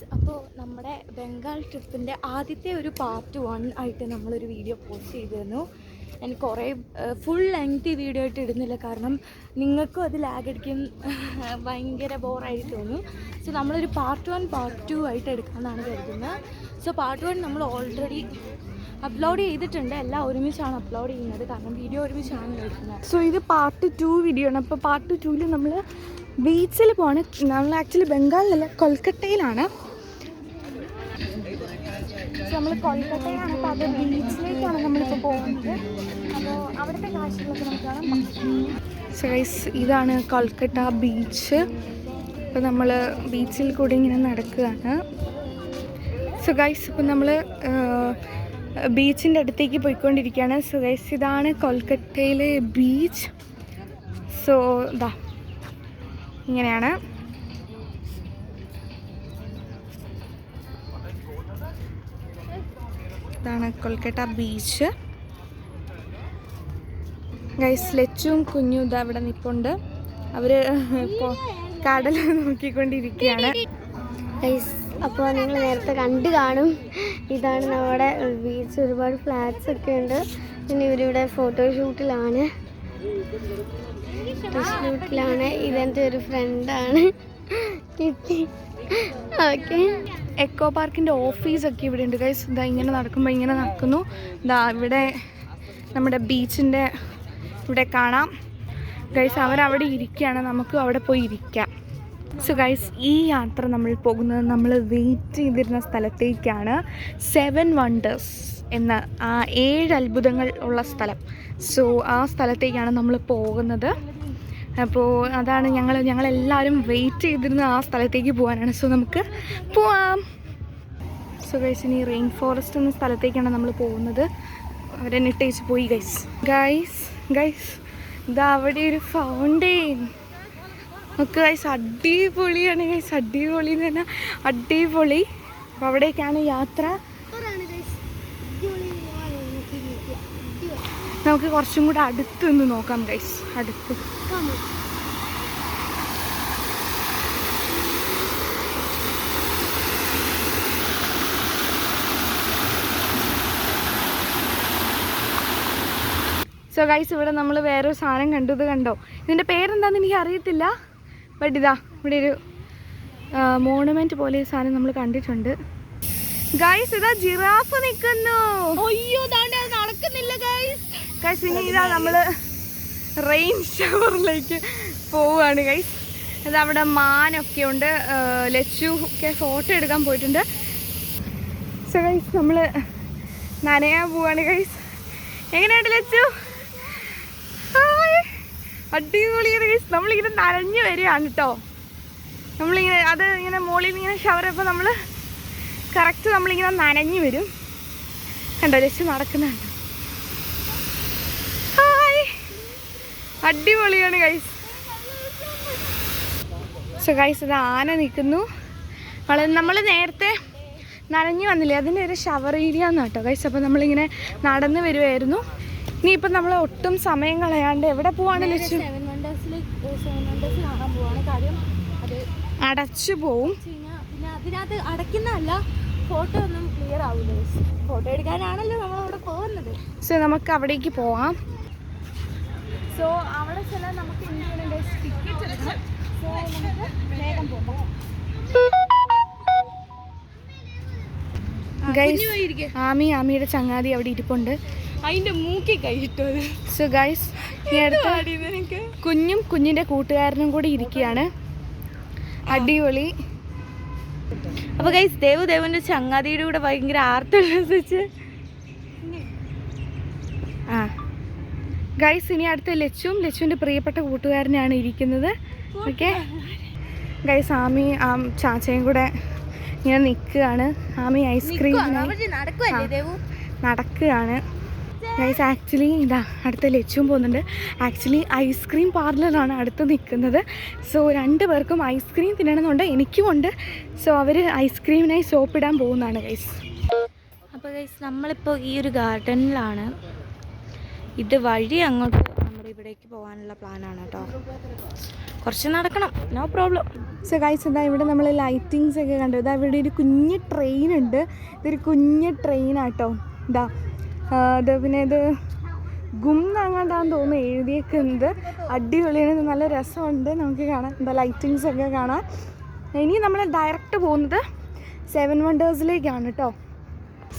Guys, അപ്പോൾ നമ്മുടെ ബംഗാൾ ട്രിപ്പിൻ്റെ ആദ്യത്തെ ഒരു പാർട്ട് 1 ആയിട്ട് നമ്മളൊരു വീഡിയോ പോസ്റ്റ് ചെയ്തിരുന്നു. എനിക്ക് കുറേ ഫുൾ ലെങ്തി വീഡിയോ ആയിട്ട് ഇടുന്നില്ല, കാരണം നിങ്ങൾക്കും അത് ലാഗ് അടിക്കും, ഭയങ്കര ബോറായിട്ട് തോന്നും. സോ നമ്മളൊരു പാർട്ട് 1 പാർട്ട് 2 ആയിട്ട് എടുക്കാമെന്നാണ് കരുതുന്നത്. സോ പാർട്ട് 1 നമ്മൾ ഓൾറെഡി അപ്ലോഡ് ചെയ്തിട്ടുണ്ട്. എല്ലാം ഒരുമിച്ചാണ് അപ്ലോഡ് ചെയ്യുന്നത്, കാരണം വീഡിയോ ഒരുമിച്ചാണ് എടുക്കുന്നത്. സോ ഇത് പാർട്ട് 2 വീഡിയോ ആണ്. അപ്പോൾ പാർട്ട് 2 നമ്മൾ ബീച്ചിൽ പോവാണ്. നമ്മൾ ആക്ച്വലി ബംഗാളിലല്ല, കൊൽക്കത്തയിലാണ്. നമ്മൾ കൊൽക്കത്തയിലാണ്. അപ്പോൾ അത് ബീച്ചിലേക്കാണ് നമ്മളിപ്പോൾ പോകുന്നത്. അപ്പോൾ അവിടുത്തെ കാഴ്ചകളൊക്കെ നമുക്ക് കാണാം. സോ ഗൈസ്, ഇതാണ് കൊൽക്കത്ത ബീച്ച്. അപ്പോൾ നമ്മൾ ബീച്ചിൽ കൂടി ഇങ്ങനെ നടക്കുകയാണ്. സോ ഗൈസ്, ഇപ്പോൾ നമ്മൾ ബീച്ചിൻ്റെ അടുത്തേക്ക് പോയിക്കൊണ്ടിരിക്കുകയാണ്. സോ ഗൈസ്, ഇതാണ് കൊൽക്കത്തയിലെ ബീച്ച്. സോ ഇതാ ഇങ്ങനെയാണ്. ഇതാണ് കൊൽക്കത്ത ബീച്ച്. ഗൈസ്, ലച്ചും കുഞ്ഞും ഇതാ ഇവിടെ നിൽപ്പുണ്ട്. അവർ ഇപ്പോൾ കടൽ നോക്കിക്കൊണ്ടിരിക്കുകയാണ്. ഗൈസ്, അപ്പോൾ നിങ്ങൾ നേരത്തെ കണ്ടു കാണും, ഇതാണ് നമ്മുടെ ബീച്ച്. ഒരുപാട് ഫ്ലാറ്റ്സ് ഒക്കെ ഉണ്ട്. പിന്നെ ഇവരിവിടെ ഫോട്ടോഷൂട്ടിലാണ്. ഇതെൻ്റെ ഒരു ഫ്രണ്ടാണ്, കിട്ടി. ഓക്കെ, എക്കോ പാർക്കിൻ്റെ ഓഫീസൊക്കെ ഇവിടെ ഉണ്ട് ഗൈസ്. ഇതാ ഇങ്ങനെ നടക്കുമ്പോൾ ഇങ്ങനെ നടക്കുന്നു. ഇതാ ഇവിടെ നമ്മുടെ ബീച്ചിൻ്റെ ഇവിടെ കാണാം ഗൈസ്. അവരവിടെ ഇരിക്കുകയാണ്, നമുക്കും അവിടെ പോയി ഇരിക്കാം. സോ ഗൈസ്, ഈ യാത്ര നമ്മൾ പോകുന്നത് നമ്മൾ വെയിറ്റ് ചെയ്തിരുന്ന സ്ഥലത്തേക്കാണ്. 7 വണ്ടേഴ്സ് എന്ന 7 അത്ഭുതങ്ങൾ ഉള്ള സ്ഥലം. സോ ആ സ്ഥലത്തേക്കാണ് നമ്മൾ പോകുന്നത്. അപ്പോൾ അതാണ് ഞങ്ങളെല്ലാവരും വെയിറ്റ് ചെയ്തിരുന്ന ആ സ്ഥലത്തേക്ക് പോകാനാണ്. സോ നമുക്ക് പോവാം. സോ ഗൈസ്, ഇനി റെയിൻ ഫോറസ്റ്റ് എന്ന സ്ഥലത്തേക്കാണ് നമ്മൾ പോകുന്നത്. അവരെ നിട്ടേച്ച് പോയി ഗൈസ്. ഇതാ അവിടെ ഒരു ഫൗണ്ടെയിൻ ഒക്കെ ഗൈസ്. അടിപൊളിയാണ് ഗൈസ്, അടിപൊളി എന്ന് പറഞ്ഞാൽ അടിപൊളി. അപ്പോൾ അവിടേക്കാണ് യാത്ര. നമുക്ക് കുറച്ചും കൂടെ അടുത്ത് നിന്ന് നോക്കാം ഗൈസ്. അടുത്ത് സോ ഗൈസ്, ഇവിടെ നമ്മൾ വേറൊരു സാധനം കണ്ടു. ഇത് കണ്ടോ? ഇതിൻ്റെ പേരെന്താണെന്ന് എനിക്ക് അറിയത്തില്ല. ബട്ട് ഇതാ ഇവിടെ ഒരു മോണുമെൻറ്റ് പോലെ ഒരു സാധനം നമ്മൾ കണ്ടിട്ടുണ്ട് ഗൈസ്. ഇതാ ജിറാഫ് നിൽക്കുന്നു. അയ്യോ, നടക്കുന്നില്ല ഗൈസ്. ഇനി ഇതാ നമ്മൾ റെയിൻ ഷവറിലേക്ക് പോവുകയാണ് ഗൈസ്. അത് അവിടെ മാനൊക്കെ ഉണ്ട്. ലച്ചു ഒക്കെ ഫോട്ടോ എടുക്കാൻ പോയിട്ടുണ്ട്. സോ ഗൈസ്, നമ്മൾ നനയാൻ പോവാണ് ഗൈസ്. എങ്ങനെയുണ്ട് ലച്ചു? അടിപൊളിയാണ് ഗൈസ്. നമ്മളിങ്ങനെ നനഞ്ഞ് വരികയാണ് കേട്ടോ. നമ്മളിങ്ങനെ അത് ഇങ്ങനെ മുകളിൽ നിന്ന് ഇങ്ങനെ ഷവറപ്പോൾ നമ്മൾ കറക്റ്റ് നമ്മളിങ്ങനെ നനഞ്ഞു വരും. കണ്ടോ ലച്ചു നടക്കുന്നുണ്ട്. അടിപൊളിയാണ് ഗൈസ്. സോ ഗൈസ്, ഇത് ആന നിൽക്കുന്നു. നമ്മൾ നേരത്തെ നനഞ്ഞു വന്നില്ലേ, അതിൻ്റെ ഒരു ഷവർ ഏരിയ എന്ന് കേട്ടോ ഗൈസ്. അപ്പോൾ നമ്മളിങ്ങനെ നടന്ന് വരുമായിരുന്നു. ഇനിയിപ്പം നമ്മൾ ഒട്ടും സമയം കളയാണ്ട് എവിടെ പോവാണ് ലച്ചു? 7 വണ്ടേഴ്സ് കാണാൻ പോവാണ്. കാര്യം അത് അടച്ചു പോവും. പിന്നെ അതിനകത്ത് അടയ്ക്കുന്നതല്ല, ഫോട്ടോ ഒന്നും ക്ലിയർ ആവില്ല. ഫോട്ടോ എടുക്കാനാണല്ലോ നമ്മളവിടെ പോകുന്നത്. സോ നമുക്ക് അവിടേക്ക് പോവാം. സോ അവിടെ ചെല്ലാൻ നമുക്ക് ഇന്ത്യയുടെ ടിക്കറ്റ് എടുക്കണം. സോ നമുക്ക് വേഗം പോകാം. ആമിയുടെ ചങ്ങാതി അവിടെ ഇരിപ്പുണ്ട്. അതിൻ്റെ മൂക്കി കൈയിട്ടത്. സോ ഗൈസ്, ഈ അടുത്ത് കുഞ്ഞും കുഞ്ഞിൻ്റെ കൂട്ടുകാരനും കൂടി ഇരിക്കുകയാണ്. അടിപൊളി. അപ്പോൾ ഗൈസ്, ദേവൻ്റെ ചങ്ങാതിയുടെ കൂടെ ഭയങ്കര ആർത്തുല്ലസിച്ച് ഗൈസ്. ഇനി അടുത്ത ലച്ചുവിൻ്റെ പ്രിയപ്പെട്ട കൂട്ടുകാരനാണ് ഇരിക്കുന്നത്. ഓക്കെ ഗൈസ്, ആമി ചാച്ചയും കൂടെ ഇങ്ങനെ നിൽക്കുകയാണ്. ആമി ഐസ്ക്രീം നടക്കുകയാണ് ഗൈസ്. ആക്ച്വലി ഇതാ അടുത്ത ലച്ചും പോകുന്നുണ്ട്. ആക്ച്വലി ഐസ്ക്രീം പാർലറാണ് അടുത്ത് നിൽക്കുന്നത്. സോ 2 പേർക്കും ഐസ്ക്രീം തിന്നണമെന്നുണ്ട്, എനിക്കുമുണ്ട്. സോ അവർ ഐസ്ക്രീമിനായി സോപ്പിടാൻ പോകുന്നതാണ് ഗൈസ്. അപ്പോൾ ഗൈസ്, നമ്മളിപ്പോൾ ഈ ഒരു ഗാർഡനിലാണ്. ഇത് വഴി അങ്ങോട്ട് നമ്മുടെ ഇവിടേക്ക് പോകാനുള്ള പ്ലാനാണ് കേട്ടോ. കുറച്ച് നടക്കണം, നോ പ്രോബ്ലം. സോ ഗൈസ് ഇതാ ഇവിടെ നമ്മൾ ലൈറ്റിങ്സ് ഒക്കെ കണ്ടു. ഇതാ ഇവിടെ ഒരു കുഞ്ഞ് ട്രെയിൻ ഉണ്ട്. ഇതൊരു കുഞ്ഞ് ട്രെയിനാട്ടോ. ഇതാ ഇത് പിന്നെ ഇത് ഗുംന്നാങ്ങാണ്ടാന്ന് തോന്നുന്നു എഴുതിയേക്കുന്നത്. അടിപൊളിയാണ്, നല്ല രസമുണ്ട് നമുക്ക് കാണാൻ. എന്താ ലൈറ്റിങ്സ് ഒക്കെ കാണാൻ. ഇനി നമ്മൾ ഡയറക്റ്റ് പോകുന്നത് 7 വണ്ടേഴ്സിലേക്കാണ് കേട്ടോ.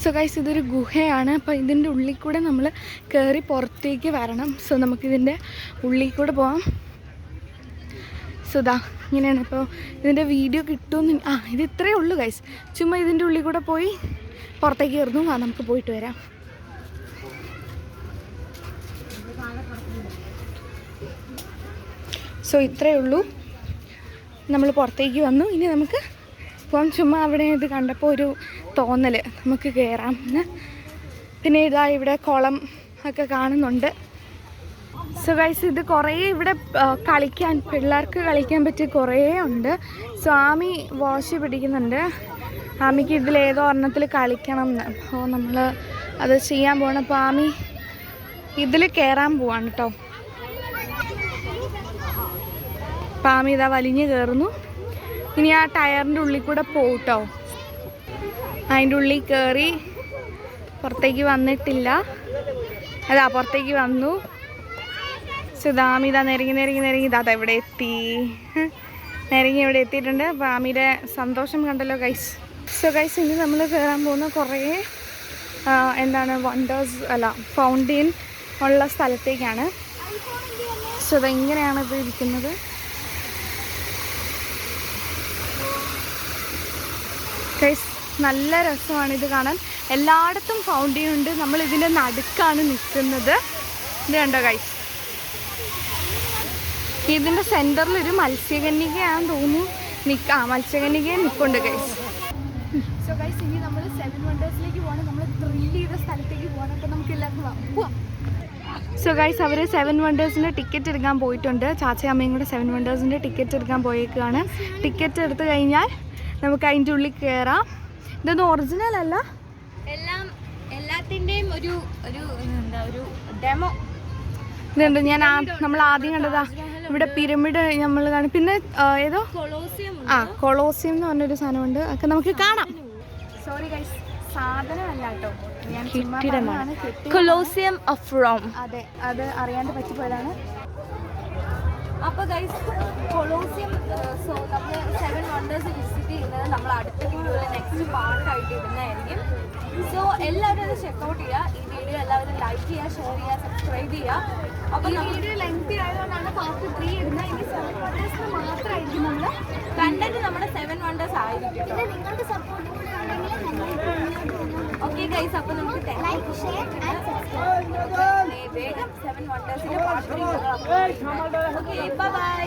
സോ ഗൈസ് ഇതൊരു ഗുഹയാണ്. അപ്പോൾ ഇതിൻ്റെ ഉള്ളിൽ കൂടെ നമ്മൾ കയറി പുറത്തേക്ക് വരണം. സോ നമുക്കിതിൻ്റെ ഉള്ളിൽ കൂടെ പോകാം. സോ ഇതാ ഇങ്ങനെയാണ്. ഇപ്പോൾ ഇതിൻ്റെ വീഡിയോ കിട്ടുമെന്ന് ഇത് ഇത്രയേ ഉള്ളൂ ഗൈസ്. ചുമ്മാ ഇതിൻ്റെ ഉള്ളിൽ കൂടെ പോയി പുറത്തേക്ക് കയറുന്നു. നമുക്ക് പോയിട്ട് വരാം. സോ ഇത്രയേ ഉള്ളൂ, നമ്മൾ പുറത്തേക്ക് വന്നു. ഇനി നമുക്ക് പോകാം. ചുമ്മാ അവിടെ ഇത് കണ്ടപ്പോൾ ഒരു തോന്നൽ നമുക്ക് കയറാം എന്ന്. പിന്നെ ഇതാ ഇവിടെ കുളം ഒക്കെ കാണുന്നുണ്ട്. സോ ഗൈസ് ഇത് കുറേ ഇവിടെ കളിക്കാൻ, പിള്ളേർക്ക് കളിക്കാൻ പറ്റിയ കുറേ ഉണ്ട്. സോ ആമി വാശി പിടിക്കുന്നുണ്ട്. ആമിക്ക് ഇതിലേതോ ഒരെണ്ണത്തിൽ കളിക്കണം എന്ന്. അപ്പോൾ നമ്മൾ അത് ചെയ്യാൻ പോകണം. അപ്പോൾ ആമി ഇതിൽ കയറാൻ പോവാണ് കേട്ടോ. അപ്പോൾ ആമി ഇതാ വലിഞ്ഞ് കയറുന്നു. ഇനി ആ ടയറിൻ്റെ ഉള്ളിൽ കൂടെ പോകട്ടോ. അതിൻ്റെ ഉള്ളിൽ കയറി പുറത്തേക്ക് വന്നിട്ടില്ല. അതാ പുറത്തേക്ക് വന്നു. സുധാമി ഇതാ നിരങ്ങി ഇതാ ഇവിടെ എത്തി. നിരങ്ങി ഇവിടെ എത്തിയിട്ടുണ്ട്. അപ്പോൾ ആമിയുടെ സന്തോഷം കണ്ടല്ലോ ഗൈസ്. സോ ഗൈസ് ഇനി നമ്മൾ കയറാൻ പോകുന്ന കുറേ വണ്ടേഴ്സ് അല്ല ഫൗണ്ടെയിൻ ഉള്ള സ്ഥലത്തേക്കാണ്. സോ ഇതെങ്ങനെയാണ് ഇത് ഇരിക്കുന്നത്. ഗൈസ് നല്ല രസമാണ് ഇത് കാണാൻ. എല്ലായിടത്തും ഫൗണ്ടെയിൻ ഉണ്ട്. നമ്മൾ ഇതിൻ്റെ നടുക്കാണ് നിൽക്കുന്നത്. ഇത് കണ്ടോ ഗൈസ്. ഇതിൻ്റെ സെൻറ്ററിലൊരു മത്സ്യകന്യകയാണെന്ന് തോന്നുന്നു മത്സ്യകന്യകയെ നിൽപ്പുണ്ട് ഗൈസ്. സോ ഗൈസ് ഇനി നമ്മൾ 7 വണ്ടേഴ്സിലേക്ക് പോകണം. നമ്മൾ ത്രില്ല് ചെയ്ത സ്ഥലത്തേക്ക് പോകണം. അപ്പോൾ നമുക്ക് എല്ലാവർക്കും പോവാം. സോ ഗൈസ് അവർ 7 വണ്ടേഴ്സിൻ്റെ ടിക്കറ്റ് എടുക്കാൻ പോയിട്ടുണ്ട്. ചാച്ചയും അമ്മയും കൂടെ 7 വണ്ടേഴ്സിൻ്റെ ടിക്കറ്റ് എടുക്കാൻ പോയേക്കാണ്. ടിക്കറ്റ് എടുത്തു കഴിഞ്ഞാൽ നമുക്ക് അതിൻ്റെ ഉള്ളിൽ കയറാം. ഇതൊന്നും ഒറിജിനൽ അല്ല, എല്ലാത്തിൻ്റെയും ഒരു ഡെമോ. ഇതുണ്ട്. നമ്മൾ ആദ്യം കണ്ടതാ ഇവിടെ പിരമിഡ് നമ്മൾ കാണും. പിന്നെ ഏതോ കൊളോസിയം എന്ന് പറഞ്ഞൊരു സാധനമുണ്ട്. ഒക്കെ നമുക്ക് കാണാം. സോറി ഗൈസ്, സാധനമല്ല കേട്ടോ, കെട്ടിടമാണ്. Colosseum of Rome. അതെ, അത് അറിയാണ്ട് പറ്റിപ്പോയതാണ്. അപ്പോൾ ഗൈസ് കൊളോസിയം, സോ നമ്മൾ 7 വണ്ടേഴ്സ് വിസിറ്റ് ചെയ്യുന്നത് നമ്മൾ അടുത്ത വീഡിയോയിൽ നെക്സ്റ്റ് പാർട്ടായിട്ട് ഇടുന്നതായിരിക്കും. സോ എല്ലാവരും അത് ചെക്കൗട്ട് ചെയ്യുക. ഈ വീഡിയോ എല്ലാവരും ലൈക്ക് ചെയ്യുക, ഷെയർ ചെയ്യുക, സബ്സ്ക്രൈബ് ചെയ്യുക. അപ്പോൾ ഈ വീഡിയോ ലെങ്തി ആയതുകൊണ്ടാണ് പാർട്ട് 3 ഇടുന്നത്. ഇനി 7 വണ്ടേഴ്സിന് മാത്രമായിരിക്കും നമ്മൾ കണ്ടന്റ്. നമ്മുടെ 7 വണ്ടേഴ്സ് ആയിരിക്കും. നിങ്ങളുടെ സപ്പോർട്ട് കൂടെ ഉണ്ടെങ്കിൽ ഓക്കെ ഗൈസ്, അപ്പോൾ നമുക്ക് ലൈക്ക്, ഷെയർ ആൻഡ് സബ്സ്ക്രൈബ്. വേഗം 7 വണ്ടേഴ്സിന്റെ പാർട്ട് 3 ഓക്കെ ബൈ.